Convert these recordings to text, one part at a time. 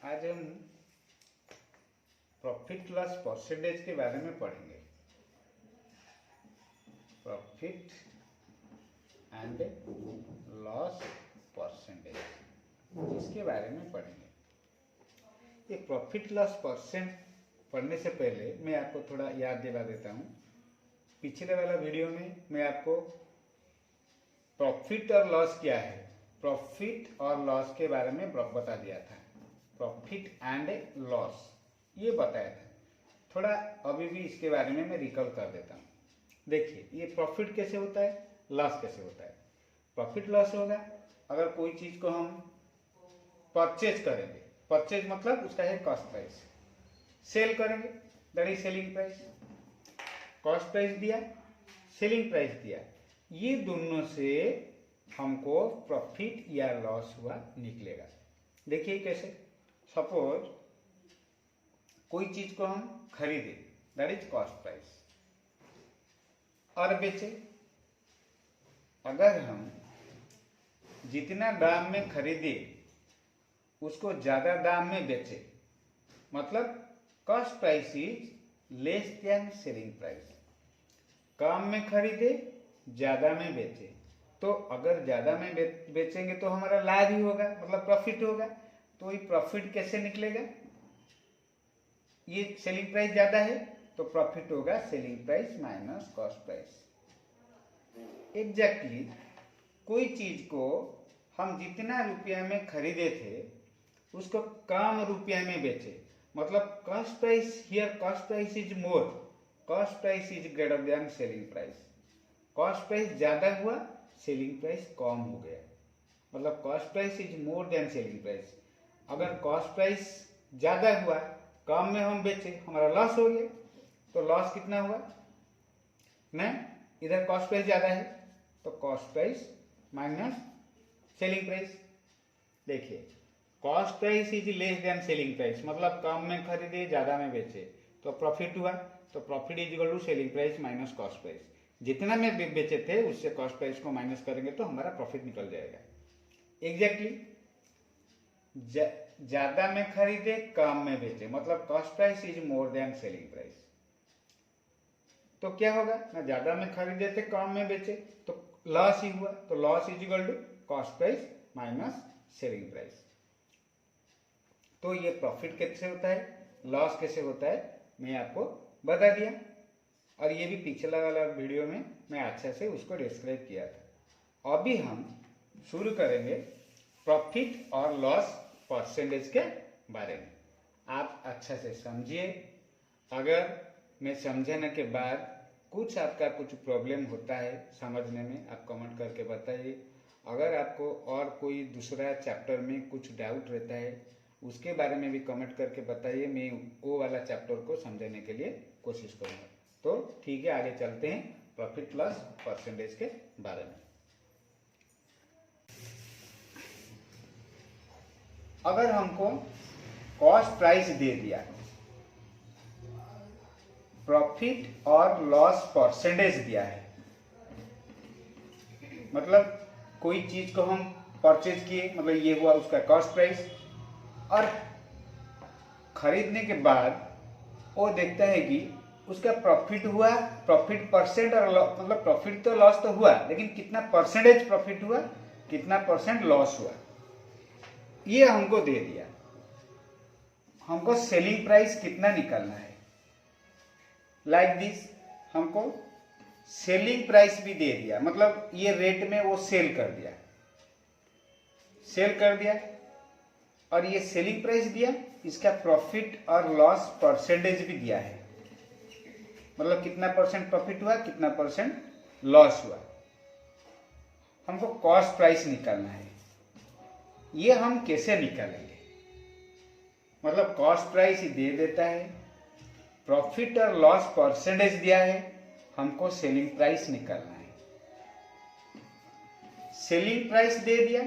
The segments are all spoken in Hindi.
आज हम प्रॉफिट लॉस परसेंटेज के बारे में पढ़ेंगे। प्रॉफिट एंड लॉस परसेंटेज, इसके बारे में पढ़ेंगे। ये प्रॉफिट लॉस परसेंट पढ़ने से पहले मैं आपको थोड़ा याद दिला देता हूँ। पिछले वाला वीडियो में मैं आपको प्रॉफिट और लॉस क्या है, प्रॉफिट और लॉस के बारे में बता दिया था। प्रॉफिट एंड लॉस ये बताया था। थोड़ा अभी भी इसके बारे में मैं रिकॉल कर देता हूँ। देखिए, ये प्रॉफिट कैसे होता है, लॉस कैसे होता है। प्रॉफिट लॉस होगा अगर कोई चीज को हम परचेज करेंगे। परचेज मतलब उसका है कॉस्ट प्राइस। सेल करेंगे, that is selling price. Cost price दिया, सेलिंग प्राइस दिया, ये दोनों से हमको प्रॉफिट या लॉस हुआ निकलेगा। देखिए कैसे। सपोज कोई चीज को हम खरीदे, दैट इज कॉस्ट प्राइस, और बेचे। अगर हम जितना दाम में खरीदे उसको ज्यादा दाम में बेचे, मतलब cost price is less than selling price. कम में खरीदे, ज्यादा में बेचे, तो अगर ज्यादा में बेचेंगे तो हमारा लाभ ही होगा, मतलब प्रॉफिट होगा। तो ये प्रॉफिट कैसे निकलेगा, ये सेलिंग प्राइस ज्यादा है तो प्रॉफिट होगा selling price minus cost price. Exactly कोई चीज को हम जितना रुपया में खरीदे थे उसको कम रुपया में बेचे, मतलब cost price, here cost price is more, cost price is greater than selling price. Cost price ज्यादा हुआ, सेलिंग प्राइस कम हो गया, मतलब cost price is more than selling price. अगर कॉस्ट प्राइस ज्यादा हुआ, कम में हम बेचे, हमारा लॉस हो गया। तो लॉस कितना हुआ ना, इधर कॉस्ट प्राइस ज्यादा है तो cost price minus selling price. देखिए, cost price is less than selling price, मतलब कम में खरीदे, ज्यादा में बेचे, तो प्रॉफिट हुआ। तो profit is equal to selling price minus cost price. जितना में बेचे थे उससे कॉस्ट प्राइस को माइनस करेंगे तो हमारा प्रॉफिट निकल जाएगा। एग्जैक्टली ज्यादा में खरीदे, कम में बेचे, मतलब cost price is more than selling price. तो क्या होगा ना, ज्यादा में खरीदे थे, कम में बेचे, तो लॉस ही हुआ। तो loss is equal to cost price minus selling price. तो ये प्रॉफिट कैसे होता है, लॉस कैसे होता है, मैं आपको बता दिया। और ये भी पिछला वाला वीडियो में मैं अच्छे से उसको डिस्क्राइब किया था। अभी हम शुरू करेंगे प्रॉफिट और लॉस परसेंटेज के बारे में। आप अच्छा से समझिए। अगर मैं समझाने के बाद कुछ आपका कुछ प्रॉब्लम होता है समझने में, आप कमेंट करके बताइए। अगर आपको और कोई दूसरा चैप्टर में कुछ डाउट रहता है उसके बारे में भी कमेंट करके बताइए, मैं वो वाला चैप्टर को समझाने के लिए कोशिश करूँगा। तो ठीक है, आगे चलते हैं प्रॉफिट लॉस परसेंटेज के बारे में। अगर हमको कॉस्ट प्राइस दे दिया, प्रॉफिट और लॉस परसेंटेज दिया है, मतलब कोई चीज को हम परचेज किए, मतलब ये हुआ उसका कॉस्ट प्राइस, और खरीदने के बाद वो देखता है कि उसका प्रॉफिट हुआ, प्रॉफिट परसेंट और मतलब प्रॉफिट तो लॉस तो हुआ, लेकिन कितना परसेंटेज प्रॉफिट हुआ, कितना परसेंट लॉस हुआ, ये हमको दे दिया। हमको सेलिंग प्राइस कितना निकालना है, लाइक दिस। हमको सेलिंग प्राइस भी दे दिया, मतलब ये रेट में वो सेल कर दिया, सेल कर दिया, और ये सेलिंग प्राइस दिया, इसका प्रॉफिट और लॉस परसेंटेज भी दिया है, मतलब कितना परसेंट प्रॉफिट हुआ, कितना परसेंट लॉस हुआ। हमको कॉस्ट प्राइस निकालना है। ये हम कैसे निकालेंगे, मतलब कॉस्ट प्राइस ही दे देता है, प्रॉफिट और लॉस परसेंटेज दिया है, हमको सेलिंग प्राइस निकालना है। सेलिंग प्राइस दे दिया,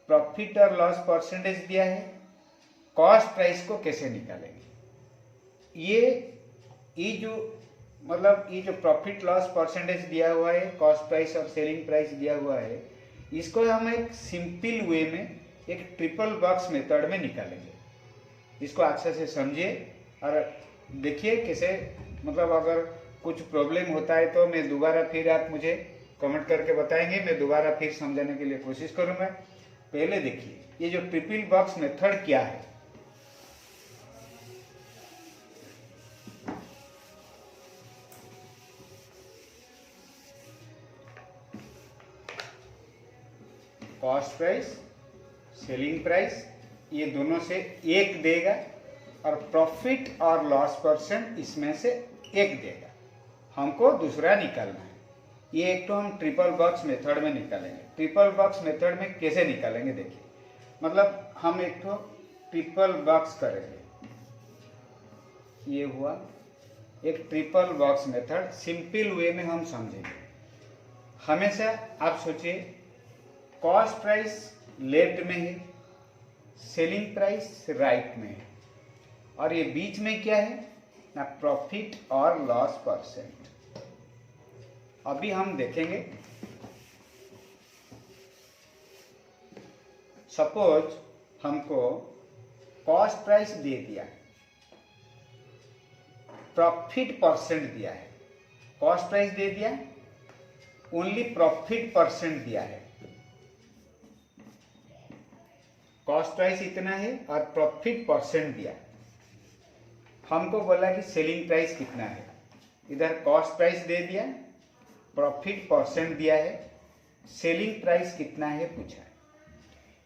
प्रॉफिट और लॉस परसेंटेज दिया है, कॉस्ट प्राइस को कैसे निकालेंगे। ये जो मतलब ये जो प्रॉफिट लॉस परसेंटेज दिया हुआ है, कॉस्ट प्राइस और सेलिंग प्राइस दिया हुआ है, इसको हम एक सिंपल वे में एक ट्रिपल बॉक्स मेथड में निकालेंगे। इसको अच्छे से समझिए और देखिए कैसे, मतलब अगर कुछ प्रॉब्लम होता है तो मैं दोबारा फिर आप मुझे कमेंट करके बताएंगे, मैं दोबारा फिर समझाने के लिए कोशिश करूंगा। पहले देखिए ये जो ट्रिपल बॉक्स मेथड क्या है। कॉस्ट प्राइस, सेलिंग प्राइस, ये दोनों से एक देगा और प्रॉफिट और लॉस परसेंट इसमें से एक देगा। हमको दूसरा निकालना है। ये एक तो हम ट्रिपल बॉक्स मेथड में निकालेंगे। ट्रिपल बॉक्स मेथड में कैसे निकालेंगे देखिए, मतलब हम एक तो ट्रिपल बॉक्स करेंगे। ये हुआ एक triple box method, simple way में हम समझेंगे। हमेशा आप सोचिए कॉस्ट प्राइस लेफ्ट में है, सेलिंग प्राइस राइट में है, और ये बीच में क्या है ना, प्रॉफिट और लॉस परसेंट। अभी हम देखेंगे, सपोज हमको कॉस्ट प्राइस दे दिया, प्रॉफिट परसेंट दिया है। कॉस्ट प्राइस दे दिया, ओनली प्रॉफिट परसेंट दिया है। कॉस्ट प्राइस इतना है और प्रॉफिट परसेंट दिया। हमको बोला कि सेलिंग प्राइस कितना है, इधर कॉस्ट प्राइस दे दिया, प्रॉफिट परसेंट दिया है, सेलिंग प्राइस कितना है पूछा है।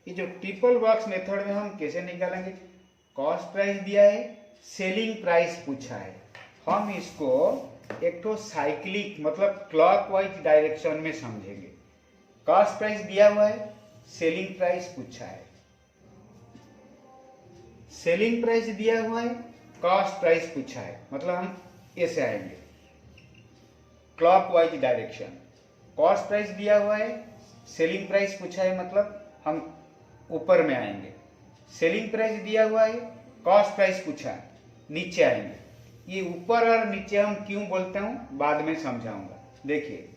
ये जो ट्रिपल बॉक्स मेथड में हम कैसे निकालेंगे, कॉस्ट प्राइस दिया है, सेलिंग प्राइस पूछा है, हम इसको एक तो साइक्लिक मतलब क्लॉकवाइज डायरेक्शन में समझेंगे। कॉस्ट प्राइस दिया हुआ है, सेलिंग प्राइस पूछा है, सेलिंग प्राइस दिया हुआ है, कॉस्ट प्राइस पूछा है, मतलब हम ऐसे आएंगे क्लॉकवाइज डायरेक्शन। कॉस्ट प्राइस दिया हुआ है, सेलिंग प्राइस पूछा है, मतलब हम ऊपर में आएंगे। सेलिंग प्राइस दिया हुआ है, कॉस्ट प्राइस पूछा है, नीचे आएंगे। ये ऊपर और नीचे हम क्यों बोलते हूं बाद में समझाऊंगा। देखिए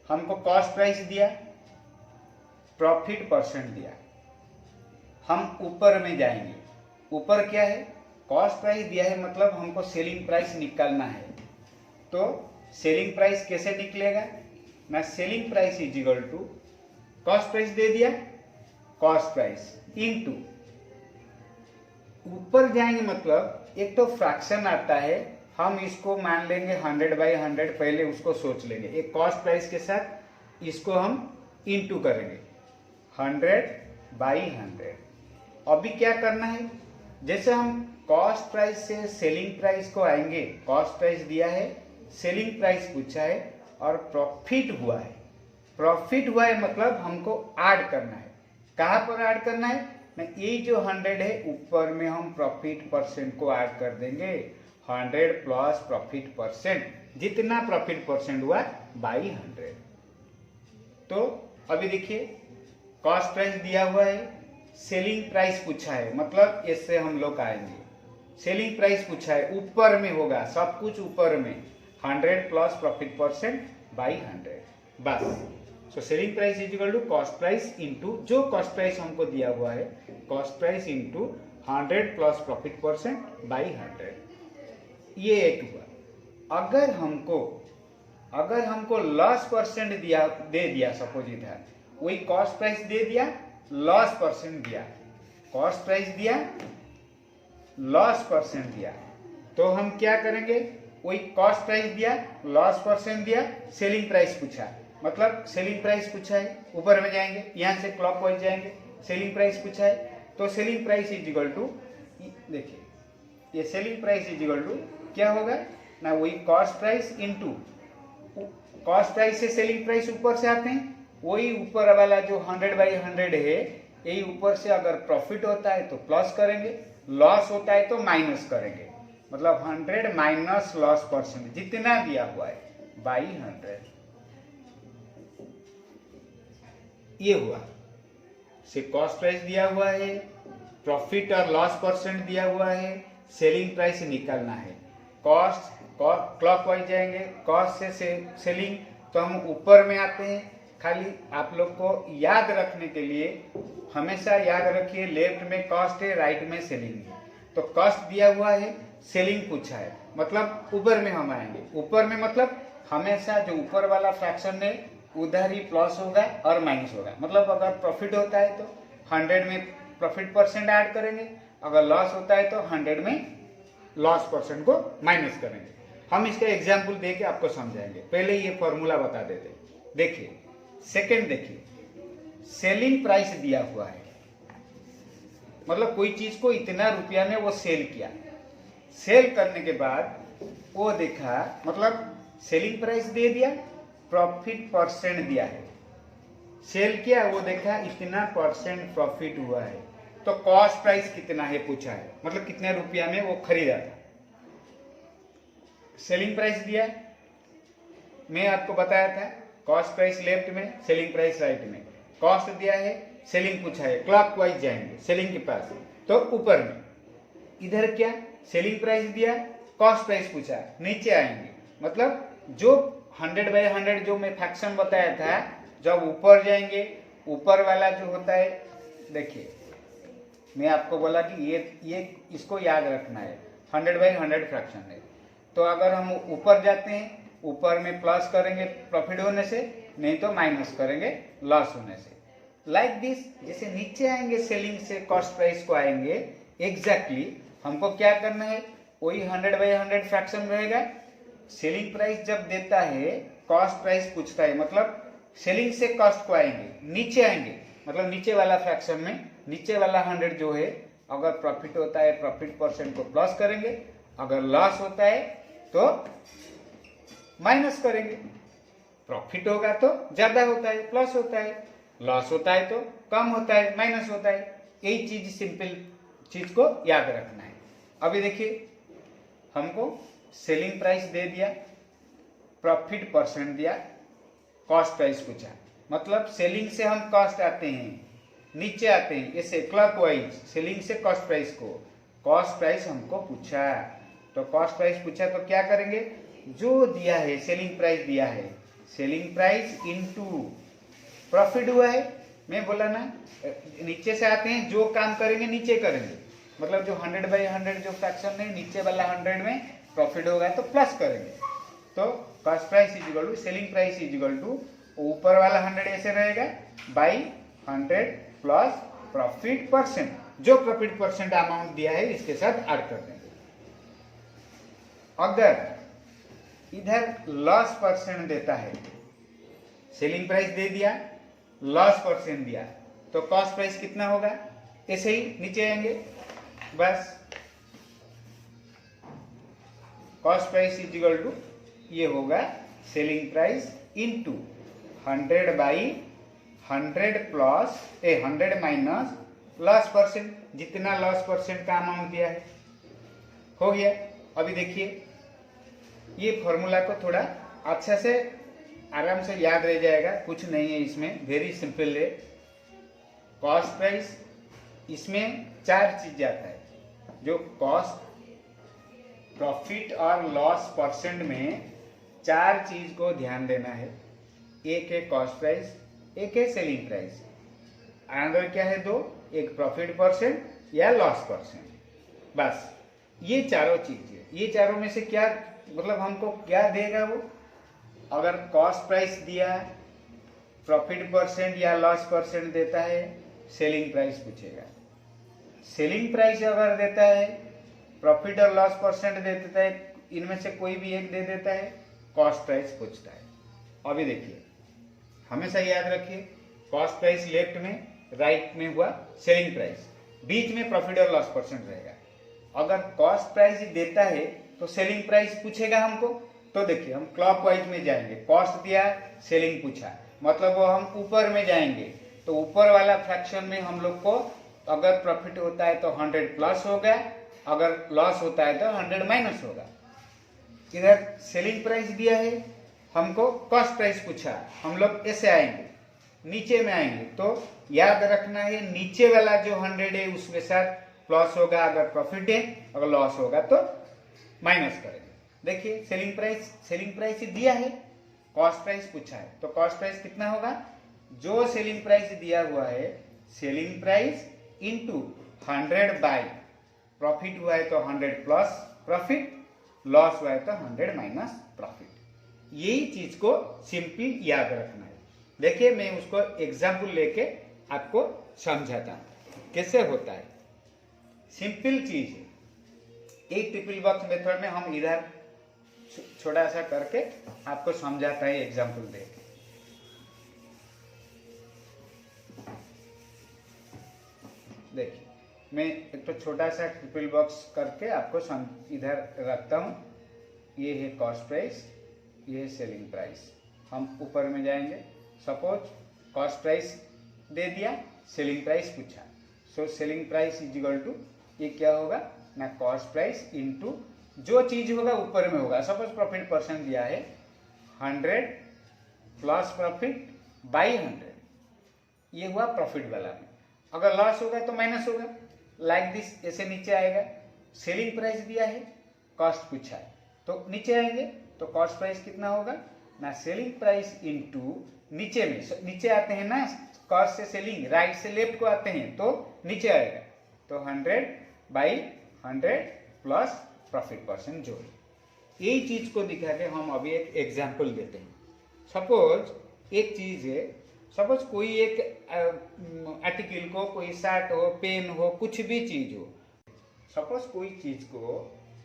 हमको कॉस्ट प्राइस दिया, प्रॉफिट परसेंट दिया, हम ऊपर में जाएंगे। ऊपर क्या है, कॉस्ट प्राइस दिया है, मतलब हमको सेलिंग प्राइस निकालना है। तो सेलिंग प्राइस कैसे निकलेगा ना, selling price is equal to cost price दे दिया, कॉस्ट प्राइस इनटू ऊपर जाएंगे, मतलब एक तो फ्रैक्शन आता है, हम इसको मान लेंगे 100/100, पहले उसको सोच लेंगे। एक कॉस्ट प्राइस के साथ इसको हम इनटू करेंगे 100/100। अभी क्या करना है, जैसे हम कॉस्ट प्राइस से सेलिंग प्राइस को आएंगे, कॉस्ट प्राइस दिया है, सेलिंग प्राइस पूछा है और प्रॉफिट हुआ है। प्रॉफिट हुआ है मतलब हमको ऐड करना है। कहां पर ऐड करना है ना, ये जो 100 है ऊपर में हम प्रॉफिट परसेंट को ऐड कर देंगे। 100 प्लस प्रॉफिट परसेंट, जितना प्रॉफिट परसेंट हुआ बाई 100। तो अभी देखिए कॉस्ट प्राइस दिया हुआ है, सेलिंग प्राइस पूछा है, मतलब इससे हम लोग आएंगे। सेलिंग प्राइस पूछा है, ऊपर में होगा, सब कुछ ऊपर में, 100 प्लस प्रॉफिट परसेंट बाई 100, बस। So selling price is equal to cost price into जो कॉस्ट प्राइस हमको दिया हुआ है, cost price into 100 plus profit percent by 100। ये एक हुआ। अगर हमको लॉस परसेंट दे दिया, सपोज इधर वही कॉस्ट प्राइस दे दिया, लॉस परसेंट दिया, कॉस्ट प्राइस दिया, लॉस परसेंट दिया, तो हम क्या करेंगे, वही कॉस्ट प्राइस दिया, लॉस परसेंट दिया, सेलिंग प्राइस पूछा, मतलब सेलिंग प्राइस पूछा है, ऊपर में जाएंगे, यहां से क्लॉकवाइज जाएंगे, सेलिंग प्राइस पूछा है, तो selling price is equal to, देखिए ये selling price is equal to क्या होगा ना, वही cost price into, cost price से सेलिंग प्राइस ऊपर से आते हैं, वही ऊपर वाला जो 100/100 है, यही ऊपर से अगर प्रॉफिट होता है तो प्लस करेंगे, लॉस होता है तो माइनस करेंगे, मतलब 100 माइनस लॉस परसेंट जितना दिया हुआ है बाई 100। ये हुआ, से कॉस्ट प्राइस दिया हुआ है, प्रॉफिट और लॉस परसेंट दिया हुआ है, सेलिंग प्राइस निकालना है। कॉस्ट क्लॉकवाइज जाएंगे, कॉस्ट से सेलिंग, तो हम ऊपर में आते हैं। खाली आप लोग को याद रखने के लिए हमेशा याद रखिए, लेफ्ट में कॉस्ट है, राइट में सेलिंग है। तो कॉस्ट दिया हुआ है, सेलिंग पूछा है, मतलब ऊपर में हम आएंगे। ऊपर में मतलब हमेशा जो ऊपर वाला फ्रैक्शन है उधर ही प्लस होगा और माइनस होगा। मतलब अगर प्रॉफिट होता है तो 100 में प्रॉफिट परसेंट ऐड करेंगे, अगर लॉस होता है तो 100 में लॉस परसेंट को माइनस करेंगे। हम इसका एग्जाम्पल दे के आपको समझाएंगे। पहले ये फॉर्मूला बता देते। देखिए सेकंड, देखिए सेलिंग प्राइस दिया हुआ है, मतलब कोई चीज को इतना रुपया में वो सेल किया, सेल करने के बाद वो देखा, मतलब सेलिंग प्राइस दे दिया, प्रॉफिट परसेंट दिया है, सेल किया, वो देखा इतना परसेंट प्रॉफिट हुआ है, तो कॉस्ट प्राइस कितना है पूछा है, मतलब कितने रुपया में वो खरीदा था। सेलिंग प्राइस दिया, मैं आपको बताया था कॉस्ट प्राइस लेफ्ट में, सेलिंग प्राइस राइट में। कॉस्ट दिया है, सेलिंग पूछा है, क्लॉकवाइज जाएंगे सेलिंग के पास, तो ऊपर में। इधर क्या, सेलिंग प्राइस दिया, कॉस्ट प्राइस पूछा, नीचे आएंगे। मतलब जो 100/100 जो मैं फ्रैक्शन बताया था, जब ऊपर जाएंगे, ऊपर वाला जो होता है, देखिए मैं आपको बोला कि ये इसको याद रखना है, 100/100 फ्रैक्शन है। तो अगर हम ऊपर जाते हैं, ऊपर में प्लस करेंगे प्रॉफिट होने से, नहीं तो माइनस करेंगे लॉस होने से। लाइक दिस, जैसे नीचे आएंगे सेलिंग से कॉस्ट प्राइस को आएंगे, एग्जैक्टली हमको क्या करना है, वही 100/100 फ्रैक्शन रहेगा। सेलिंग प्राइस जब देता है, कॉस्ट प्राइस पूछता है, मतलब सेलिंग से कॉस्ट को आएंगे, नीचे आएंगे, मतलब नीचे वाला फ्रैक्शन में नीचे वाला 100 जो है, अगर प्रॉफिट होता है प्रॉफिट परसेंट को प्लस करेंगे, अगर लॉस होता है तो माइनस करेंगे। प्रॉफिट होगा तो ज्यादा होता है प्लस होता है, लॉस होता है तो कम होता है माइनस होता है। यही चीज, सिंपल चीज को याद रखना है। अभी देखिए हमको सेलिंग प्राइस दे दिया, प्रॉफिट परसेंट दिया, कॉस्ट प्राइस पूछा, मतलब सेलिंग से हम कॉस्ट आते हैं, नीचे आते हैं, ऐसे क्लॉकवाइज सेलिंग से कॉस्ट प्राइस को, कॉस्ट प्राइस हमको पूछा, तो कॉस्ट प्राइस पूछा तो क्या करेंगे, जो दिया है सेलिंग प्राइस दिया है, सेलिंग प्राइस इनटू प्रॉफिट हुआ है, मैं बोला ना नीचे से आते हैं, जो काम करेंगे नीचे करेंगे, मतलब जो 100/100 जो फ्रैक्शन है, नीचे वाला 100 में प्रॉफिट होगा तो प्लस करेंगे, तो cost price is equal to selling price is equal to ऊपर वाला 100 ऐसे रहेगा बाई 100 प्लस प्रॉफिट परसेंट, जो प्रॉफिट परसेंट अमाउंट दिया है इसके साथ ऐड कर देंगे। अगर इधर लॉस परसेंट देता है, सेलिंग प्राइस दे दिया, लॉस परसेंट दिया, तो कॉस्ट प्राइस कितना होगा, ऐसे ही नीचे आएंगे, बस cost price is equal to ये होगा selling price into 100/100 plus 100 minus loss percent, जितना लॉस परसेंट का अमाउंट दिया है, हो गया। अभी देखिए ये फॉर्मूला को थोड़ा अच्छा से आराम से याद रह जाएगा, कुछ नहीं है इसमें, वेरी सिंपल है। कॉस्ट प्राइस, इसमें 4 चीज आता है, जो कॉस्ट प्रॉफिट और लॉस परसेंट में 4 चीज को ध्यान देना है। एक है कॉस्ट प्राइस, एक है सेलिंग प्राइस, अनदर क्या है 2, एक प्रॉफिट परसेंट या लॉस परसेंट, बस ये चारों चीज है। ये चारों में से क्या, मतलब हमको क्या देगा वो, अगर कॉस्ट प्राइस दिया, प्रॉफिट परसेंट या लॉस परसेंट देता है, सेलिंग प्राइस पूछेगा। सेलिंग प्राइस अगर देता है, प्रॉफिट और लॉस परसेंट दे देता है, इनमें से कोई भी एक दे देता है, कॉस्ट प्राइस पूछता है। अभी देखिए हमेशा याद रखिए, कॉस्ट प्राइस लेफ्ट में, राइट में हुआ सेलिंग प्राइस, बीच में प्रॉफिट और लॉस परसेंट रहेगा। अगर कॉस्ट प्राइस देता है तो सेलिंग प्राइस पूछेगा हमको, तो देखिए हम क्लॉकवाइज में जाएंगे, कॉस्ट दिया, सेलिंग पूछा, मतलब वो हम ऊपर में जाएंगे, तो ऊपर वाला फ्रैक्शन में हम लोग को अगर प्रॉफिट होता है तो 100 प्लस होगा, अगर लॉस होता है तो 100 माइनस होगा। इधर सेलिंग प्राइस दिया है, हमको कॉस्ट प्राइस पूछा, हम लोग ऐसे आएंगे, नीचे में आएंगे, तो याद रखना है नीचे वाला जो 100 है उसके साथ प्लस होगा अगर प्रॉफिट है, अगर लॉस होगा तो माइनस करेंगे। देखिए सेलिंग प्राइस दिया है, कॉस्ट प्राइस पूछा है, तो कॉस्ट प्राइस कितना होगा, जो सेलिंग प्राइस दिया हुआ है, selling price into 100 by profit हुआ है तो 100 प्लस प्रॉफिट, लॉस हुआ है तो 100 माइनस प्रॉफिट। यही चीज को सिंपल याद रखना है। देखिए मैं उसको एग्जाम्पल लेके आपको समझाता हूं कैसे होता है। सिंपल चीज है। एक ट्रिपल बॉक्स मेथड में हम इधर छोटा सा करके आपको समझाता है एग्जाम्पल देके। देखिए मैं एक तो छोटा सा ट्रिपल बॉक्स करके आपको इधर रखता हूं। ये है कॉस्ट प्राइस, ये है सेलिंग प्राइस। हम ऊपर में जाएंगे। सपोज कॉस्ट प्राइस दे दिया, सेलिंग प्राइस पूछा। So selling price is equal to, ये क्या होगा ना, कॉस्ट प्राइस इनटू जो चीज होगा ऊपर में होगा। सपोज प्रॉफिट परसेंट दिया है 100 प्लस प्रॉफिट बाई 100, ये हुआ प्रॉफिट वाला में। अगर लॉस होगा तो माइनस होगा, लाइक दिस, ऐसे नीचे आएगा। सेलिंग प्राइस दिया है, कॉस्ट पूछा है तो नीचे आएंगे। तो कॉस्ट प्राइस कितना होगा ना, सेलिंग प्राइस इनटू नीचे में, नीचे आते हैं ना, कॉस्ट से सेलिंग राइट से लेफ्ट को आते हैं तो नीचे आएगा। तो 100 बाई 100 प्लस प्रॉफिट परसेंट जोड़। यही चीज को दिखा के हम अभी एक एग्जाम्पल देते हैं। सपोज एक चीज है, सपोज कोई एक आर्टिकल को, कोई शर्ट हो, पेन हो, कुछ भी चीज हो। सपोज कोई चीज को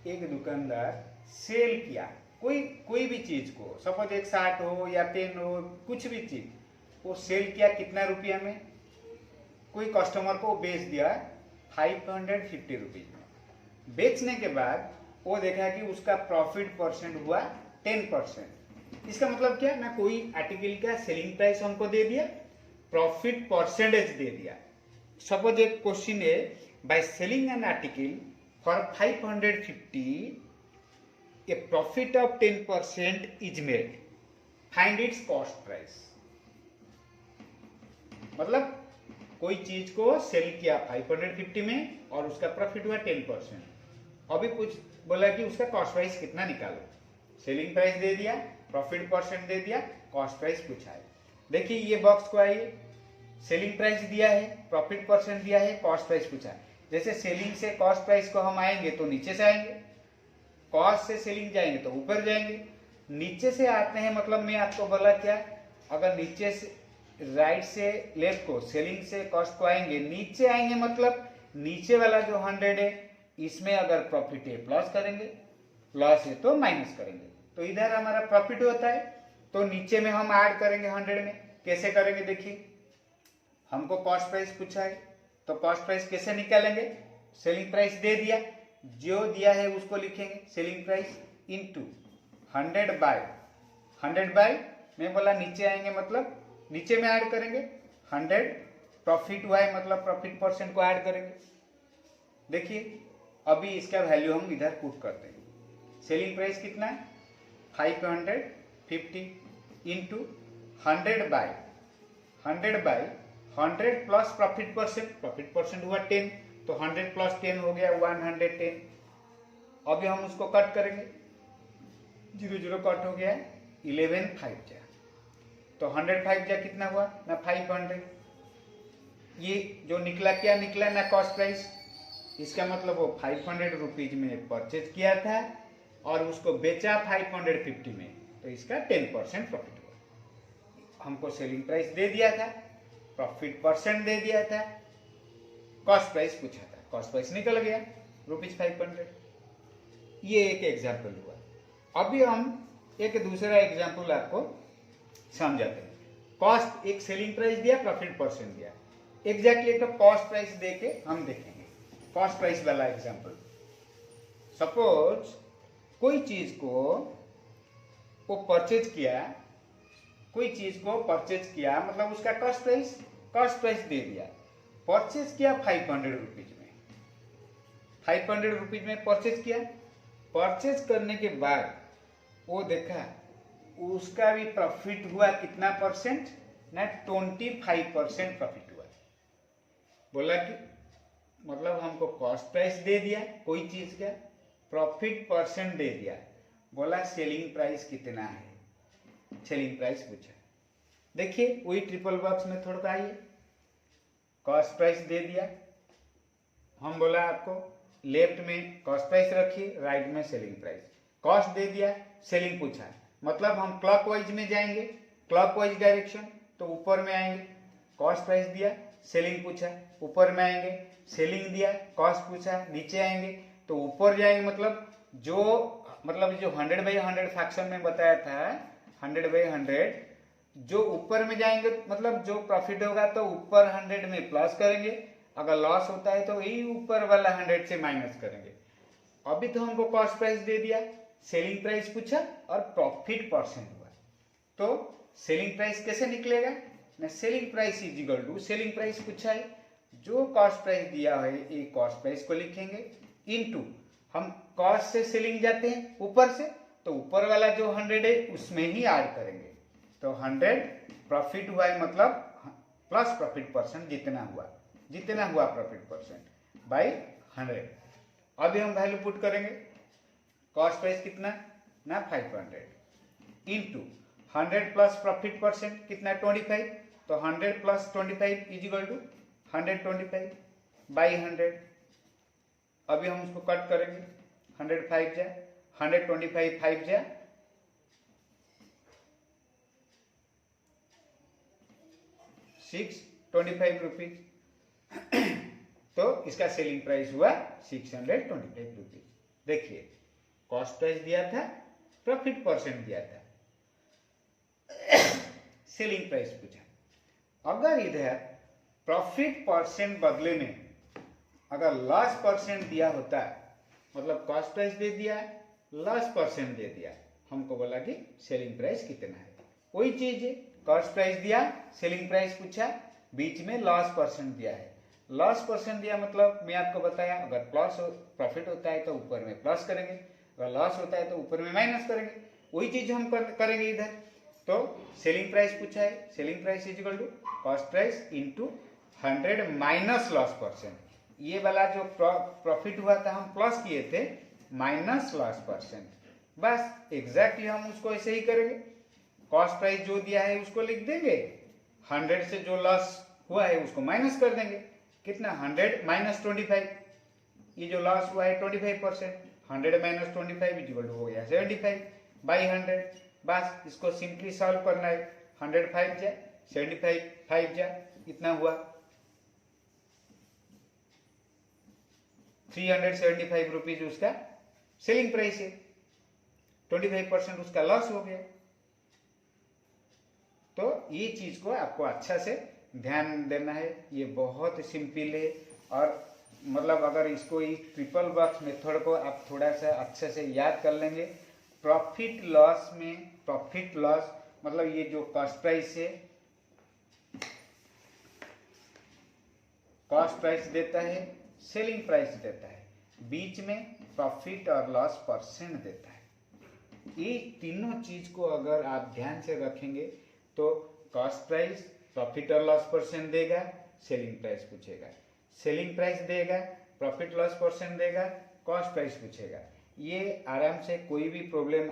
एक दुकानदार सेल किया, कोई भी चीज को, सपोज एक शर्ट हो या पेन हो, कुछ भी चीज वो सेल किया कितना रुपया में, कोई कस्टमर को बेच दिया 550 रुपीज में। बेचने के बाद वो देखा कि उसका प्रॉफिट परसेंट हुआ 10%। इसका मतलब क्या ना, कोई आर्टिकल का सेलिंग प्राइस हमको दे दिया, प्रॉफिट परसेंटेज दे दिया। सपोज एक क्वेश्चन है, by selling an article for 550 a profit of 10% is made, find its cost price। मतलब कोई चीज को सेल किया 550 में और उसका प्रॉफिट हुआ 10%। अभी कुछ बोला कि उसका कॉस्ट प्राइस कितना निकालो। सेलिंग प्राइस दे दिया, प्रॉफिट परसेंट दे दिया, कॉस्ट प्राइस पूछा है। देखिए ये बॉक्स को आइए, सेलिंग प्राइस दिया है, प्रॉफिट परसेंट दिया है, कॉस्ट प्राइस पूछा है। जैसे सेलिंग से कॉस्ट प्राइस को हम आएंगे तो नीचे से आएंगे, कॉस्ट से सेलिंग जाएंगे तो ऊपर जाएंगे। नीचे से आते हैं मतलब मैं आपको बोला क्या, अगर नीचे से राइट से लेफ्ट को, सेलिंग से कॉस्ट को आएंगे, नीचे आएंगे मतलब नीचे वाला जो 100 है इसमें अगर प्रॉफिट है प्लस करेंगे, लॉस है तो माइनस करेंगे। तो इधर हमारा प्रॉफिट होता है तो नीचे में हम ऐड करेंगे 100 में। कैसे करेंगे देखिए, हमको कॉस्ट प्राइस पूछा है तो कॉस्ट प्राइस कैसे निकालेंगे, सेलिंग प्राइस दे दिया, जो दिया है उसको लिखेंगे, सेलिंग प्राइस इनटू 100 बाय मैं बोला नीचे आएंगे मतलब नीचे में ऐड करेंगे 100, प्रॉफिट हुआ है मतलब प्रॉफिट परसेंट को ऐड करेंगे। देखिए अभी इसका वैल्यू हम इधर पुट करते हैं। सेलिंग प्राइस कितना है 550 into 100 by 100 plus profit percent हुआ 10, तो 100 प्लस 10 हो गया 110। अभी हम उसको कट करेंगे, 0 कट हो गया 11 5 जा, तो 100 5 जा कितना हुआ ना 500। ये जो निकला क्या निकला ना कॉस्ट प्राइस, इसका मतलब वो 500 रुपीज में परचेज किया था और उसको बेचा 550 में, तो इसका 10% प्रॉफिट हुआ। हमको सेलिंग प्राइस दे दिया था, प्रॉफिट परसेंट दे दिया था, कॉस्ट प्राइस पूछा था, कॉस्ट प्राइस निकल गया ₹500। ये एक एग्जाम्पल हुआ। अभी हम एक दूसरा एग्जाम्पल आपको समझाते हैं। कॉस्ट, एक सेलिंग प्राइस दिया, प्रॉफिट परसेंट दिया, एग्जैक्टली एक तो कॉस्ट प्राइस देके हम देखेंगे। कॉस्ट प्राइस वाला एग्जाम्पल, सपोज कोई चीज को वो परचेज किया, कोई चीज को परचेज किया मतलब उसका कॉस्ट प्राइस दे दिया, परचेज किया 500 रुपीज में, 500 रुपीज में परचेज किया। परचेज करने के बाद वो देखा उसका भी प्रॉफिट हुआ कितना परसेंट ना 25% प्रॉफिट हुआ। बोला कि मतलब हमको कॉस्ट प्राइस दे दिया कोई चीज का, प्रॉफिट परसेंट दे दिया, बोला सेलिंग प्राइस कितना है, सेलिंग प्राइस पूछा। देखिए वही ट्रिपल बॉक्स में थोड़ा आइए, कॉस्ट प्राइस दे दिया, हम बोला आपको लेफ्ट में कॉस्ट प्राइस रखिए, राइट में सेलिंग प्राइस। कॉस्ट दे दिया, सेलिंग पूछा, मतलब हम क्लॉकवाइज में जाएंगे, क्लॉकवाइज डायरेक्शन, तो ऊपर में आएंगे। कॉस्ट प्राइस दिया, सेलिंग पूछा, ऊपर में आएंगे। सेलिंग दिया, कॉस्ट पूछा, नीचे आएंगे, तो ऊपर जाएंगे। मतलब जो 100/100 फ्रैक्शन में बताया था, 100/100, जो ऊपर में जाएंगे मतलब जो प्रॉफिट होगा तो ऊपर 100 में प्लस करेंगे, अगर लॉस होता है तो यही ऊपर वाला 100 से माइनस करेंगे। अभी तो हमको कॉस्ट प्राइस दे दिया, सेलिंग प्राइस पूछा और प्रॉफिट परसेंट हुआ, तो सेलिंग प्राइस कैसे निकलेगा ना, selling price is equal to, selling price पूछा है, जो कॉस्ट प्राइस दिया है ये कॉस्ट प्राइस को लिखेंगे, इनटू हम कॉस्ट से सेलिंग जाते हैं ऊपर से, तो ऊपर वाला जो 100 है उसमें ही ऐड करेंगे, तो 100 प्रॉफिट हुआ है, मतलब प्लस प्रॉफिट परसेंट जितना हुआ प्रॉफिट परसेंट बाई 100। अभी हम वैल्यू पुट करेंगे, कॉस्ट प्राइस कितना ना 500 इनटू 100 प्लस प्रॉफिट परसेंट कितना 25, तो 100 plus 25 is equal to 125 by 100। अभी हम उसको कट करेंगे, 105 जा 125 5 जा 625 रुपीज, तो इसका सेलिंग प्राइस हुआ 625 रुपीज। देखिए कॉस्ट प्राइस दिया था, प्रॉफिट परसेंट दिया था, सेलिंग प्राइस पूछा। अगर इधर प्रॉफिट परसेंट बदले में अगर लॉस परसेंट दिया होता, मतलब कॉस्ट प्राइस दे दिया, लॉस परसेंट दे दिया, हमको बोला कि सेलिंग प्राइस कितना है, वही चीज है, कॉस्ट प्राइस दिया, सेलिंग प्राइस पूछा, बीच में लॉस परसेंट दिया है। लॉस परसेंट दिया मतलब मैं आपको बताया, अगर प्लस प्रॉफिट होता है तो ऊपर में प्लस करेंगे, अगर लॉस होता है तो ऊपर में माइनस करेंगे, वही चीज हम करेंगे इधर। तो सेलिंग प्राइस पूछा है, selling price is equal to cost price into 100 minus loss percent. ये वाला जो प्रॉफिट हुआ था हम प्लस किए थे, माइनस लॉस परसेंट, बस एग्जैक्टली हम उसको ऐसे ही करेंगे। कॉस्ट प्राइस जो दिया है उसको लिख देंगे, 100 से जो लॉस हुआ है उसको माइनस कर देंगे, कितना 100 माइनस 25, ये जो लॉस हुआ है 25%, 100 माइनस 25 इज इक्वल टू हो गया 75 बाई 100। बस इसको सिंपली सॉल्व करना है, 105 जा 75 5 जा इतना हुआ 375 रुपीज उसका सेलिंग प्राइस है, 25% उसका लॉस हो गया। तो ये चीज को आपको अच्छा से ध्यान देना है, ये बहुत सिंपल है, और मतलब अगर इसको इस ट्रिपल बॉक्स मेथड को आप थोड़ा सा अच्छे से याद कर लेंगे, प्रॉफिट लॉस में प्रॉफिट लॉस मतलब ये जो कॉस्ट प्राइस है, कॉस्ट प्राइस देता है, सेलिंग प्राइस देता है, बीच में प्रॉफिट और लॉस परसेंट देता है। ये तीनों चीज को अगर आप ध्यान से रखेंगे तो कॉस्ट प्राइस प्रॉफिट और लॉस परसेंट देगा, सेलिंग प्राइस पूछेगा, सेलिंग प्राइस देगा, प्रॉफिट लॉस परसेंट देगा, कॉस्ट प्राइस पूछेगा। ये आराम से कोई भी प्रॉब्लम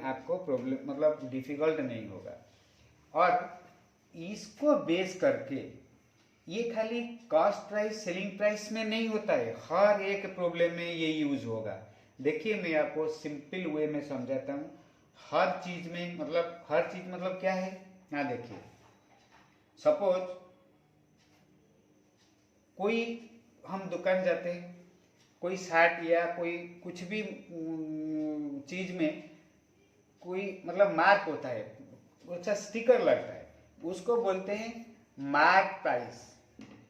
मतलब डिफिकल्ट नहीं होगा। और इसको बेस करके ये खाली कॉस्ट प्राइस सेलिंग प्राइस में नहीं होता है, हर एक प्रॉब्लम में ये यूज होगा। देखिए मैं आपको सिंपल वे में समझाता हूँ, हर चीज मतलब क्या है ना, देखिए सपोज कोई हम दुकान जाते हैं, कोई शर्ट या कोई कुछ भी चीज में कोई मतलब मार्क होता है, अच्छा स्टिकर लगता है, उसको बोलते हैं मार्क प्राइस,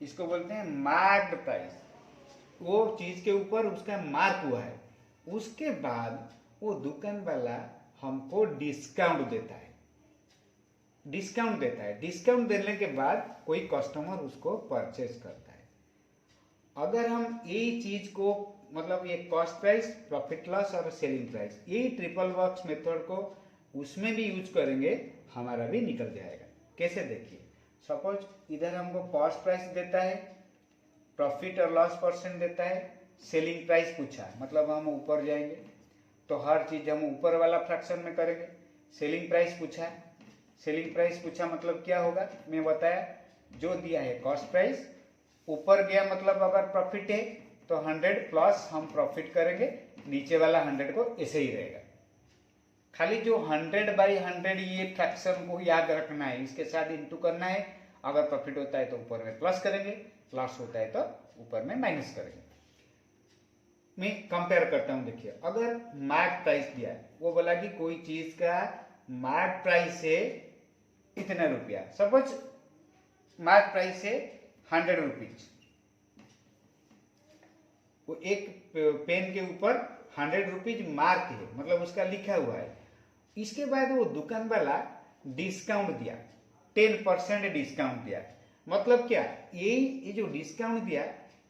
इसको बोलते हैं मार्क्ड प्राइस। वो चीज के ऊपर उसका मार्क हुआ है, उसके बाद वो दुकान वाला हमको डिस्काउंट देता है, डिस्काउंट देने के बाद कोई कस्टमर उसको परचेज करता है। अगर हम यही चीज को मतलब ये कॉस्ट प्राइस, प्रॉफिट लॉस और सेलिंग प्राइस, यही ट्रिपल बॉक्स मेथड को उसमें भी यूज करेंगे, हमारा भी निकल जाएगा। कैसे देखिए, सपोज इधर हमको कॉस्ट प्राइस देता है, प्रॉफिट और लॉस परसेंट देता है, सेलिंग प्राइस पूछा, मतलब हम ऊपर जाएंगे तो हर चीज हम ऊपर वाला फ्रैक्शन में करेंगे। सेलिंग प्राइस पूछा, सेलिंग प्राइस पूछा मतलब क्या होगा मैं बताया, जो दिया है कॉस्ट प्राइस, ऊपर गया मतलब अगर प्रॉफिट है तो 100 प्लस हम प्रॉफिट करेंगे, नीचे वाला 100 को ऐसे ही रहेगा। खाली जो 100/100 ये फ्रैक्शन को याद रखना है, इसके साथ इंटू करना है। अगर प्रॉफिट होता है तो ऊपर में प्लस करेंगे, लॉस होता है तो ऊपर में माइनस करेंगे। मैं कंपेयर करता हूं, देखिए अगर मार्क प्राइस दिया है, वो बोला कि कोई चीज का मार्क प्राइस है इतना रुपया, सपोज मार्क प्राइस है 100 रुपीज, वो एक पेन के ऊपर 100 रुपीज मार्क है, मतलब उसका लिखा हुआ है। इसके बाद वो दुकान वाला डिस्काउंट दिया, 10% डिस्काउंट दिया। मतलब क्या, ये जो डिस्काउंट दिया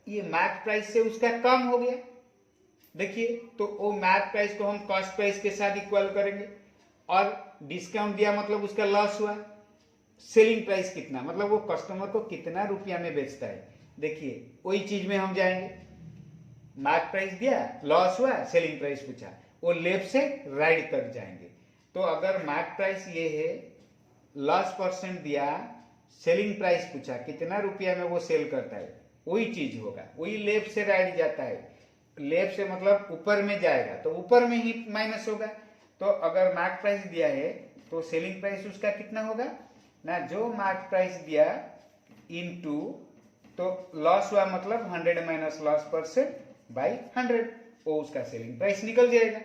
ये मार्क प्राइस से उसका कम हो गया। देखिए, तो वो मार्क प्राइस को हम कॉस्ट प्राइस के साथ इक्वल करेंगे, और डिस्काउंट दिया मतलब उसका लॉस हुआ। सेलिंग प्राइस कितना, मतलब वो कस्टमर को कितना रुपया में बेचता है। देखिए वही चीज में हम जाएंगे, मार्क प्राइस दिया, लॉस हुआ, सेलिंग प्राइस पूछा, वो लेफ्ट से राइट तक जाएंगे। तो अगर मार्क प्राइस ये है, लॉस परसेंट दिया, सेलिंग प्राइस पूछा कितना रुपया में वो सेल करता है, वही चीज होगा, वही लेफ्ट से राइट जाता है। लेफ्ट से मतलब ऊपर में जाएगा तो ऊपर में ही माइनस होगा। तो अगर मार्क प्राइस दिया है तो सेलिंग प्राइस उसका कितना होगा ना, जो मार्क प्राइस दिया इनटू, तो लॉस हुआ मतलब 100 माइनस लॉस परसेंट बाई 100, वो उसका सेलिंग प्राइस निकल जाएगा।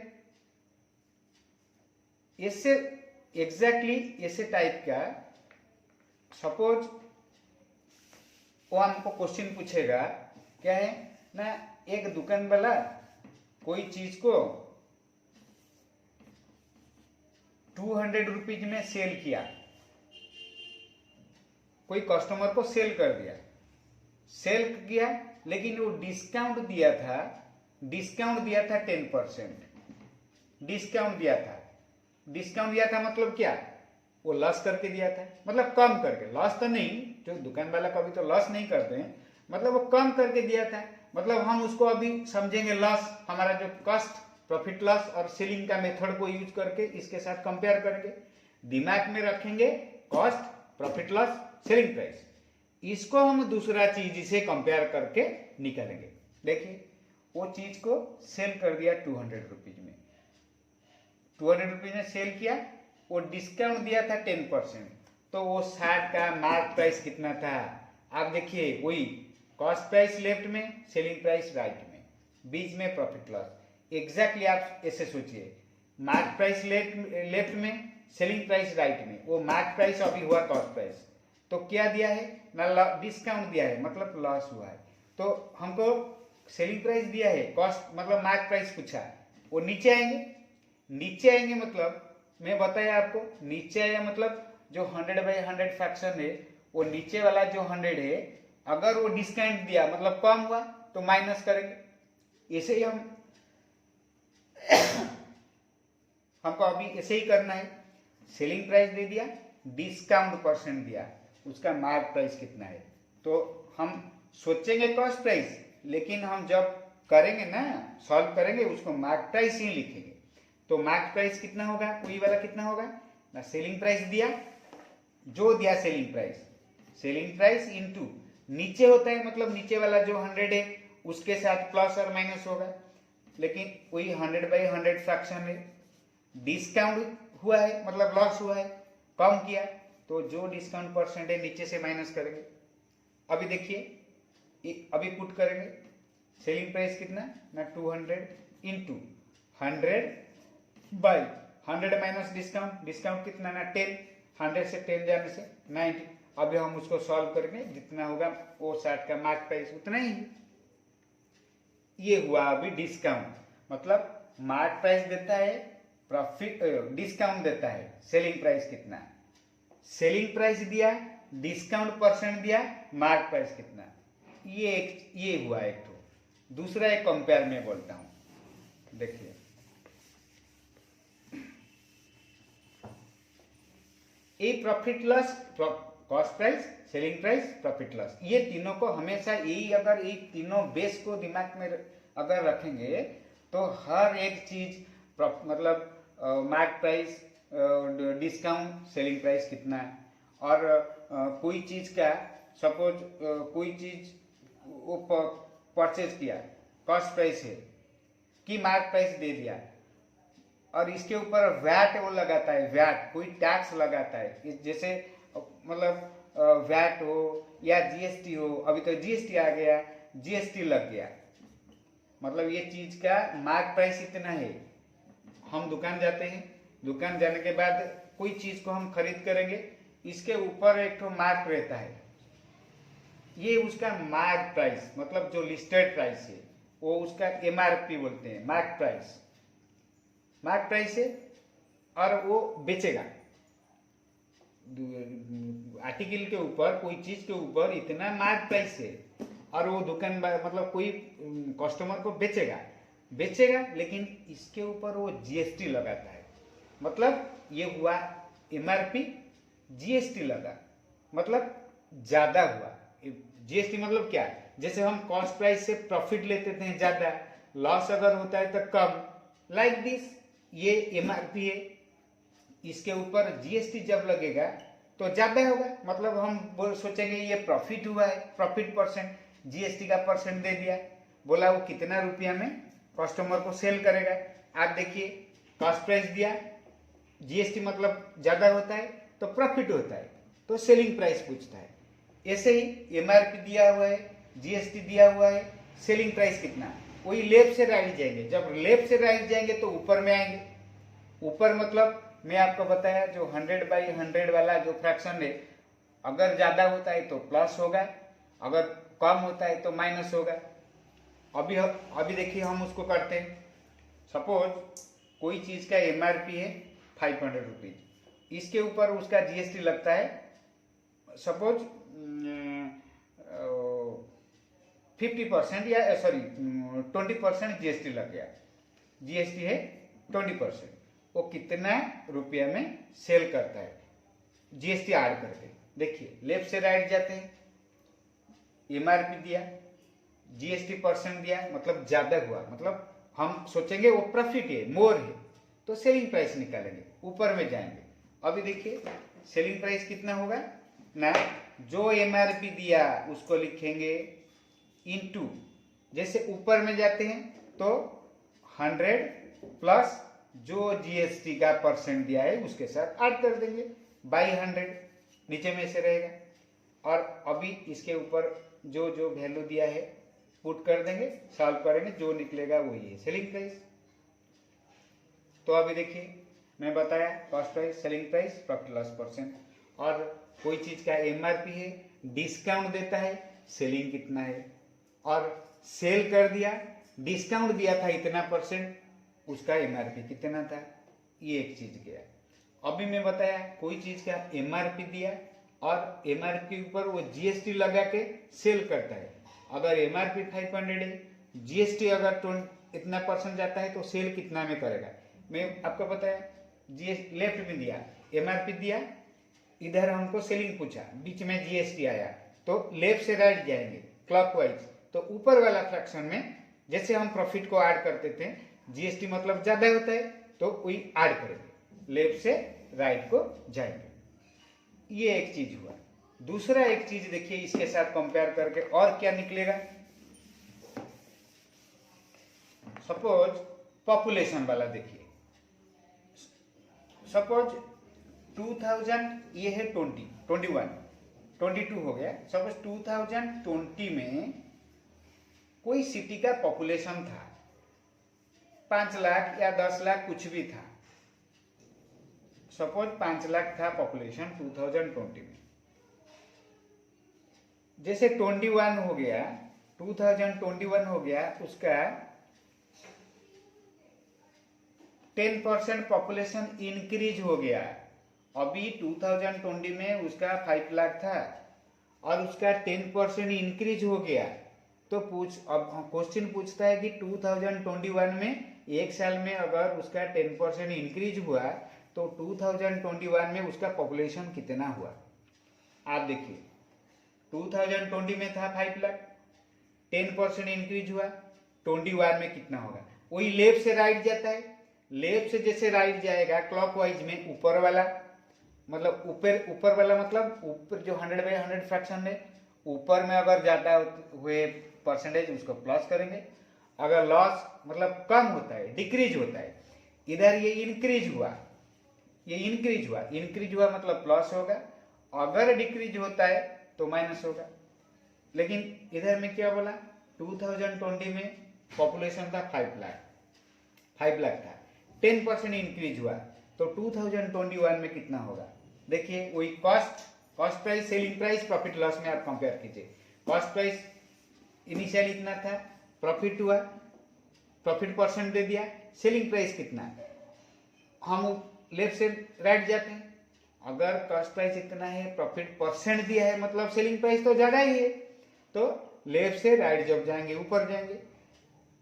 इससे एग्जैक्टली ऐसे टाइप का, सपोज वो हमको क्वेश्चन पूछेगा, क्या है ना, एक दुकान वाला कोई चीज को 200 रुपीज में सेल किया, कोई कस्टमर को सेल कर दिया, सेल किया, लेकिन वो डिस्काउंट दिया था 10%, डिस्काउंट दिया था मतलब क्या, वो लॉस करके दिया था, मतलब कम करके, लॉस तो नहीं, जो दुकान वाला कभी तो लॉस नहीं करते हैं, मतलब वो कम करके दिया था। मतलब हम उसको अभी समझेंगे लॉस, हमारा जो कॉस्ट प्रॉफिट लॉस और सेलिंग का मेथड को यूज करके इसके साथ कंपेयर करेंगे, दिमाग में रखेंगे cost profit loss selling price, इसको हम दूसरा चीज से कंपेयर करके निकालेंगे। देखिए वो चीज को सेल कर दिया 200 रुपीज में, 200 रुपीज में सेल किया, वो डिस्काउंट दिया था 10%, तो वो 60 का मार्क प्राइस कितना था। आप देखिए वही कॉस्ट प्राइस लेफ्ट में, सेलिंग प्राइस राइट में, बीच में प्रॉफिट लॉस। एग्जैक्टली आप ऐसे सोचिए, मार्क प्राइस लेफ्ट में, सेलिंग प्राइस राइट में, वो मार्क प्राइस अभी हुआ कॉस्ट प्राइस, तो क्या दिया है ना, डिस्काउंट दिया है मतलब लॉस हुआ है। तो हमको सेलिंग प्राइस दिया है, कॉस्ट मतलब मार्क प्राइस पूछा, वो नीचे आएंगे मतलब मैं बताया आपको, नीचे आया मतलब जो 100/100 फ्रैक्शन है, वो नीचे वाला जो 100 है, अगर वो डिस्काउंट दिया मतलब कम हुआ तो माइनस करेंगे। ऐसे ही हमको अभी ऐसे ही करना है, सेलिंग प्राइस दे दिया, डिस्काउंट परसेंट दिया, उसका मार्क प्राइस कितना है, तो हम सोचेंगे कॉस्ट प्राइस, लेकिन हम जब करेंगे ना, सॉल्व करेंगे, उसको मार्क प्राइस ही लिखेंगे। तो मार्क प्राइस कितना होगा, वही वाला कितना होगा ना, सेलिंग प्राइस दिया, जो दिया सेलिंग प्राइस इनटू नीचे होता है, मतलब नीचे वाला जो 100 है उसके साथ प्लस और माइनस होगा, लेकिन वही 100/100 फ्रैक्शन है, डिस्काउंट हुआ है मतलब लॉस हुआ है, कम किया, तो जो डिस्काउंट परसेंट है नीचे से माइनस करेंगे। अभी देखिए, अभी पुट करेंगे, सेलिंग प्राइस कितना ना 200 इंटू 100/100 माइनस डिस्काउंट कितना ना 10, 100 से 10 जाने से 90। अभी हम उसको सॉल्व करेंगे, जितना होगा वो 60 का मार्क प्राइस उतना ही है। ये हुआ अभी डिस्काउंट, मतलब मार्क प्राइस देता है, प्रॉफिट डिस्काउंट देता है, सेलिंग प्राइस कितना, सेलिंग प्राइस दिया, डिस्काउंट परसेंट दिया, मार्क प्राइस कितना, ये हुआ एक तो। दूसरा एक कंपेयर में बोलता हूं, देखिए ये profit loss, cost price, selling price, profit loss, ये तीनों को हमेशा यही, अगर ये तीनों बेस को दिमाग में अगर रखेंगे तो हर एक चीज मतलब mark price, discount, selling price कितना है, और कोई चीज का सपोज कोई चीज वो परचेज किया कॉस्ट प्राइस है कि मार्क प्राइस दे दिया और इसके ऊपर वैट वो लगाता है, वैट कोई टैक्स लगाता है, जैसे मतलब वैट हो या जीएसटी हो, अभी तो जीएसटी आ गया, जीएसटी लग गया, मतलब ये चीज का मार्क प्राइस इतना है। हम दुकान जाते हैं, दुकान जाने के बाद कोई चीज को हम खरीद करेंगे, इसके ऊपर एक तो मार्क रहता है, ये उसका मार्क प्राइस, मतलब जो लिस्टेड प्राइस है वो उसका एमआरपी बोलते हैं, मार्क प्राइस। मार्क प्राइस है और वो बेचेगा आर्टिकल के ऊपर, कोई चीज के ऊपर इतना मार्क प्राइस है और वो दुकान मतलब कोई कस्टमर को बेचेगा लेकिन इसके ऊपर वो जीएसटी लगाता है, मतलब ये हुआ एमआरपी, जीएसटी लगा, मतलब ज्यादा हुआ। जीएसटी मतलब क्या, जैसे हम कॉस्ट प्राइस से प्रॉफिट लेते थे ज्यादा, लॉस अगर होता है तो कम, लाइक दिस ये एमआरपी है, इसके ऊपर जीएसटी जब लगेगा तो ज्यादा होगा, मतलब हम सोचेंगे ये प्रॉफिट हुआ है, प्रॉफिट परसेंट, जीएसटी का परसेंट दे दिया, बोला वो कितना रुपया में कस्टमर को सेल करेगा। आप देखिए कॉस्ट प्राइस दिया, जीएसटी मतलब ज्यादा होता है तो प्रॉफिट होता है, तो सेलिंग प्राइस पूछता है। ऐसे ही एमआरपी दिया हुआ है, जीएसटी दिया हुआ है, सेलिंग प्राइस कितना, वही लेफ्ट से राइट जाएंगे, जब लेफ्ट से राइट जाएंगे तो ऊपर में आएंगे। ऊपर मतलब मैं आपको बताया जो 100/100 वाला जो फ्रैक्शन है, अगर ज्यादा होता है तो प्लस होगा, अगर कम होता है तो माइनस होगा। अभी देखिए हम उसको करते हैं। सपोज कोई चीज का एमआरपी है 500 रुपीज, इसके ऊपर उसका जीएसटी लगता है सपोज 50% या सॉरी 20% जीएसटी लग गया, जीएसटी है 20%, वो कितना रुपया में सेल करता है जीएसटी ऐड करके। देखिए लेफ्ट से राइट जाते हैं, एमआरपी दिया, जीएसटी परसेंट दिया, मतलब ज्यादा हुआ, मतलब हम सोचेंगे वो प्रॉफिट है, मोर है, तो सेलिंग प्राइस निकालेंगे, ऊपर में जाएंगे। अभी देखिए सेलिंग प्राइस कितना होगा ना, जो एमआरपी दिया उसको लिखेंगे इनटू, जैसे ऊपर में जाते हैं तो 100 प्लस जो जीएसटी का परसेंट दिया है उसके साथ ऐड कर देंगे बाई 100, नीचे में से रहेगा। और अभी इसके ऊपर जो जो वैल्यू दिया है पुट कर देंगे, सॉल्व करेंगे, जो निकलेगा वही है सेलिंग प्राइस। तो अभी देखिए मैं बताया cost price, selling price, profit loss percent, और कोई चीज का एमआरपी है, डिस्काउंट देता है, सेलिंग कितना है, और सेल कर दिया, डिस्काउंट दिया था इतना परसेंट, उसका एमआरपी कितना था, ये एक चीज गया। अभी मैं बताया कोई चीज का एमआरपी दिया और एमआरपी के ऊपर वो जीएसटी लगा के सेल करता है। अगर एमआरपी 500 है, जीएसटी अगर इतना परसेंट जाता है तो सेल कितना में करेगा। मैं आपको बताया जीएसटी लेफ्ट में दिया, एमआरपी दिया, इधर हमको सेलिंग पूछा, बीच में जीएसटी आया, तो लेफ्ट से राइट जाएंगे क्लॉकवाइज, तो ऊपर वाला फ्रैक्शन में जैसे हम प्रॉफिट को ऐड करते थे, जीएसटी मतलब ज्यादा होता है तो वही ऐड करेंगे, लेफ्ट से राइट को जाएंगे। ये एक चीज हुआ। दूसरा एक चीज देखिए इसके साथ कंपेयर करके और क्या निकलेगा। सपोज पॉपुलेशन वाला देखिए, सपोज 2000, ये है 20, 21, 22 हो गया। सपोज 2020 में कोई सिटी का पॉपुलेशन था 5 लाख या 10 लाख कुछ भी था, सपोज 5 लाख था पॉपुलेशन 2020 में। जैसे 21 हो गया, 2021 हो गया, उसका 10% पॉपुलेशन इंक्रीज हो गया। अभी 2020 में उसका 5 लाख था और उसका 10% इंक्रीज हो गया, तो अब क्वेश्चन पूछता है कि 2021 में एक साल में अगर उसका 10% इंक्रीज हुआ तो 2021 में उसका पॉपुलेशन कितना हुआ। आप देखिए 2020 में था 5 लाख, 10% इंक्रीज हुआ, 21 में कितना होगा। वही लेफ्ट से राइट जाता है, लेफ्ट से जैसे राइट जाएगा क्लॉकवाइज में ऊपर वाला, मतलब ऊपर वाला मतलब ऊपर जो 100/100 फ्रैक्शन है, ऊपर में अगर ज्यादा हुए परसेंटेज उसको प्लस करेंगे, अगर लॉस मतलब कम होता है, डिक्रीज होता है, इधर ये इंक्रीज हुआ, ये इंक्रीज हुआ मतलब प्लस होगा, अगर डिक्रीज होता है तो माइनस होगा। लेकिन इधर में क्या बोला, 2020 में पॉपुलेशन था 5 लाख था, 10% इंक्रीज हुआ तो 2021 में कितना होगा। देखिए वही cost price, selling price, profit loss में आप कंपेयर कीजिए। कॉस्ट प्राइस इनिशियल इतना था, प्रॉफिट हुआ, प्रॉफिट परसेंट दे दिया, सेलिंग प्राइस कितना है, हम लेफ्ट से राइट जाते हैं। अगर कॉस्ट प्राइस इतना है, प्रॉफिट परसेंट दिया है, मतलब सेलिंग प्राइस तो ज्यादा ही है, तो लेफ्ट से राइट जब जाएंगे ऊपर जाएंगे।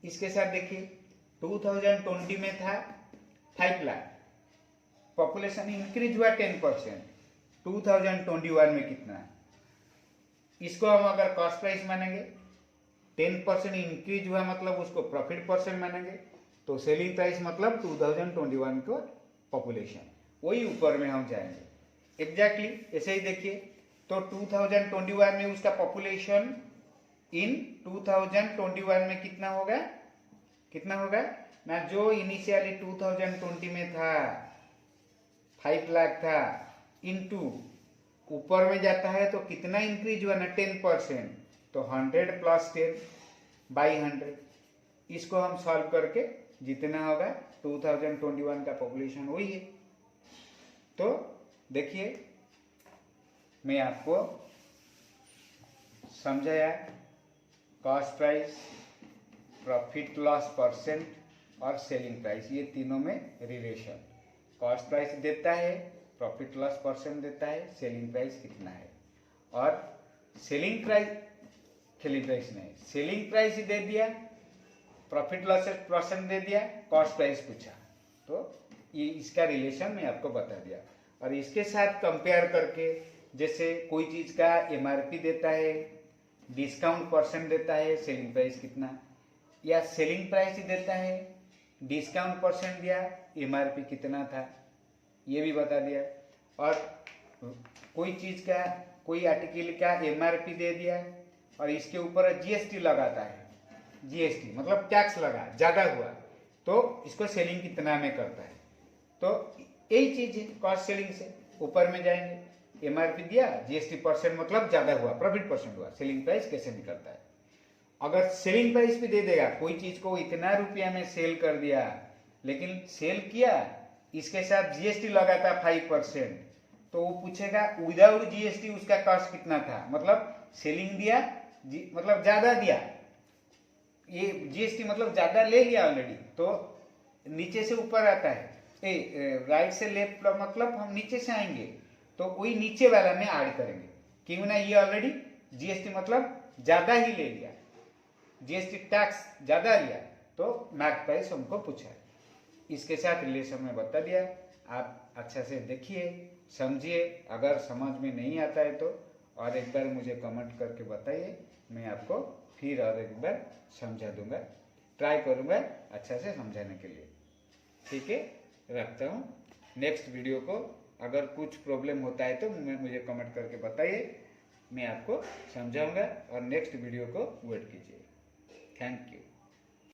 इसके साथ देखिए 2020 में था 5 लाख, पॉपुलेशन इंक्रीज हुआ 10%, 2021 में कितना है, इसको हम अगर कॉस्ट प्राइस मानेंगे, 10% इंक्रीज हुआ मतलब उसको प्रॉफिट परसेंट मानेंगे, तो सेलिंग प्राइस मतलब 2021 को पॉपुलेशन, वही ऊपर में हम जाएंगे। एग्जैक्टली ऐसे ही देखिए, तो 2021 में उसका पॉपुलेशन इन 2021 में कितना होगा ना, जो इनिशियली 2020 में था 5 लाख था, इनटू ऊपर में जाता है तो कितना इंक्रीज हुआ ना, 10%, तो 100 प्लस 10 बाई 100, इसको हम सॉल्व करके जितना होगा 2021 का पॉपुलेशन वही है। तो देखिए मैं आपको समझाया, cost price, profit loss percent और सेलिंग प्राइस, ये तीनों में रिलेशन। कॉस्ट प्राइस देता है, प्रॉफिट लॉस परसेंट देता है, सेलिंग प्राइस कितना है, और सेलिंग प्राइस ही दे दिया, प्रॉफिट लॉस परसेंट दे दिया, कॉस्ट प्राइस पूछा, तो ये इसका रिलेशन मैं आपको बता दिया। और इसके साथ कंपेयर करके, जैसे कोई चीज का एमआरपी देता है, डिस्काउंट परसेंट देता है, सेलिंग प्राइस कितना, या सेलिंग प्राइस ही देता है, डिस्काउंट परसेंट दिया, एमआरपी कितना था, ये भी बता दिया। और कोई चीज का, कोई आर्टिकल का एमआरपी दे दिया और इसके ऊपर जीएसटी लगाता है, जीएसटी मतलब टैक्स लगा, ज्यादा हुआ तो इसको सेलिंग कितना में करता है। तो यही चीज है, कॉस्ट सेलिंग से ऊपर में जाएंगे, एमआरपी दिया, जीएसटी परसेंट मतलब ज्यादा हुआ, प्रॉफिट परसेंट हुआ, सेलिंग प्राइस कैसे निकलता है। अगर सेलिंग प्राइस भी दे देगा, कोई चीज को इतना रुपया में सेल कर दिया, लेकिन सेल किया इसके साथ जीएसटी लगाता 5%, तो वो पूछेगा विदाउट जीएसटी उसका कॉस्ट कितना था, मतलब सेलिंग दिया मतलब ज्यादा दिया, ये जीएसटी मतलब ज्यादा ले लिया ऑलरेडी, तो नीचे से ऊपर आता है, राइट से लेफ्ट मतलब हम नीचे से आएंगे तो वही नीचे वाला में ऐड करेंगे, क्यों ना ये ऑलरेडी जीएसटी मतलब ज्यादा ही ले लिया, जीएसटी टैक्स ज्यादा लिया, तो मैक प्राइस हमको पूछा है। इसके साथ रिलेशन में बता दिया, आप अच्छा से देखिए, समझिए, अगर समझ में नहीं आता है तो और एक बार मुझे कमेंट करके बताइए, मैं आपको फिर और एक बार समझा दूंगा, ट्राई करूंगा अच्छा से समझाने के लिए। ठीक है, रखता हूँ। नेक्स्ट वीडियो को अगर कुछ प्रॉब्लम होता है तो मुझे कमेंट करके बताइए, मैं आपको समझाऊंगा, और नेक्स्ट वीडियो को वेट कीजिए। Thank you.